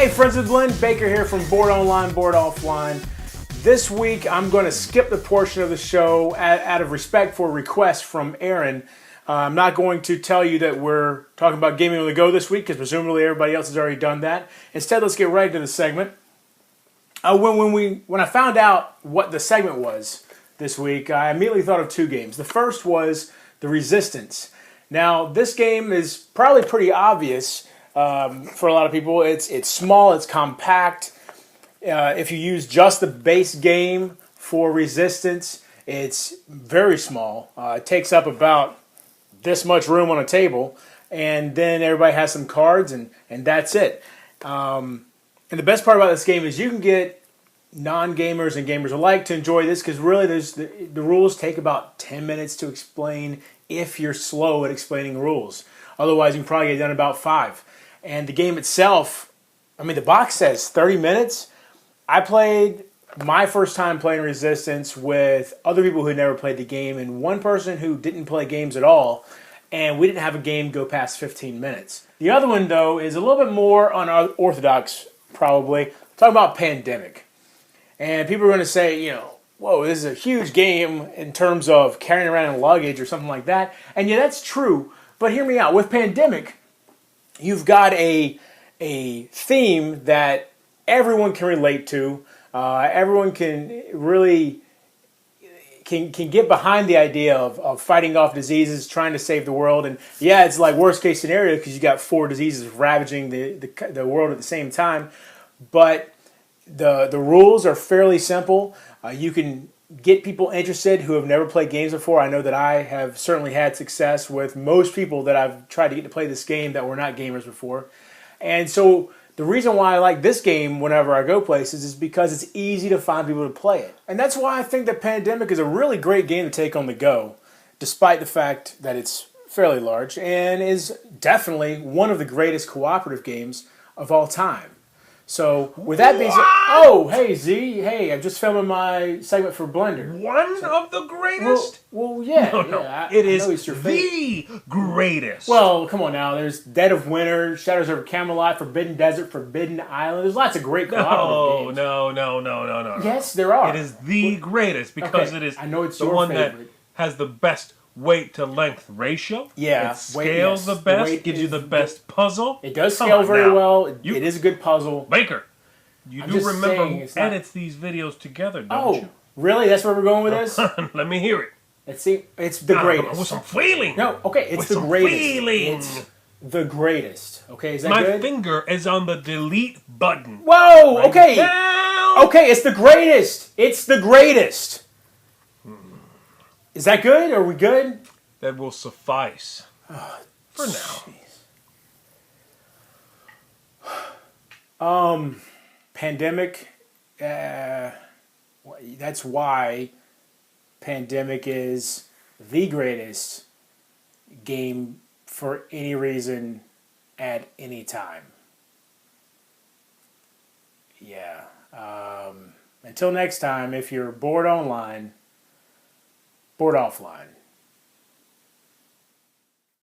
Hey friends of the blend, Baker here from Board Online, Board Offline. This week I'm going to skip the portion of the show out of respect for requests from Aaron. I'm not going to tell you that we're talking about gaming on the go this week because presumably everybody else has already done that. Instead, let's get right to the segment. When I found out what the segment was this week, I immediately thought of two games. The first was The Resistance. Now, this game is probably pretty obvious for a lot of people. It's small, it's compact. If you use just the base game for Resistance, it's very small. It takes up about this much room on a table, and then everybody has some cards, and that's it. And the best part about this game is you can get non-gamers and gamers alike to enjoy this because really the rules take about 10 minutes to explain if you're slow at explaining rules. Otherwise, you can probably get done in about 5. And the game itself, I mean, the box says 30 minutes. I played my first time playing Resistance with other people who had never played the game and one person who didn't play games at all, and we didn't have a game go past 15 minutes. The other one, though, is a little bit more unorthodox, probably. I'm talking about Pandemic. And people are going to say, whoa, this is a huge game in terms of carrying around in luggage or something like that. And yeah, that's true. But hear me out. With Pandemic, you've got a theme that everyone can relate to. Everyone can really can get behind the idea of fighting off diseases, trying to save the world. And yeah, it's like worst case scenario because you got 4 diseases ravaging the world at the same time. But the rules are fairly simple. You can get people interested who have never played games before. I know that I have certainly had success with most people that I've tried to get to play this game that were not gamers before. And so the reason why I like this game whenever I go places is because it's easy to find people to play it. And that's why I think that Pandemic is a really great game to take on the go, despite the fact that it's fairly large and is definitely one of the greatest cooperative games of all time. So, with that being said, oh, hey, Z, hey, I'm just filming my segment for Blender. One of the greatest? Well, yeah. No. Yeah, it is the greatest. Well, come on now. There's Dead of Winter, Shadows over Camelot, Forbidden Desert, Forbidden Island. There's lots of great cooperative games. No. Yes, there are. It is the greatest because it is I know it's the your one favorite. that has the best weight to length ratio. Yeah. It scales the best, gives you the best puzzle. It does scale very well. It is a good puzzle. Baker, you do remember who edits these videos together, don't you? Really? That's where we're going with this? Let me hear it. It's the greatest. With some feeling. No, okay, it's the greatest. It's the greatest. Okay, is that good? My finger is on the delete button. Whoa, right okay. Now. Okay, it's the greatest. It's the greatest. Is that good? Are we good? That will suffice. For now. Pandemic. That's why Pandemic is the greatest game for any reason at any time. Yeah. Until next time, if you're bored online, board offline.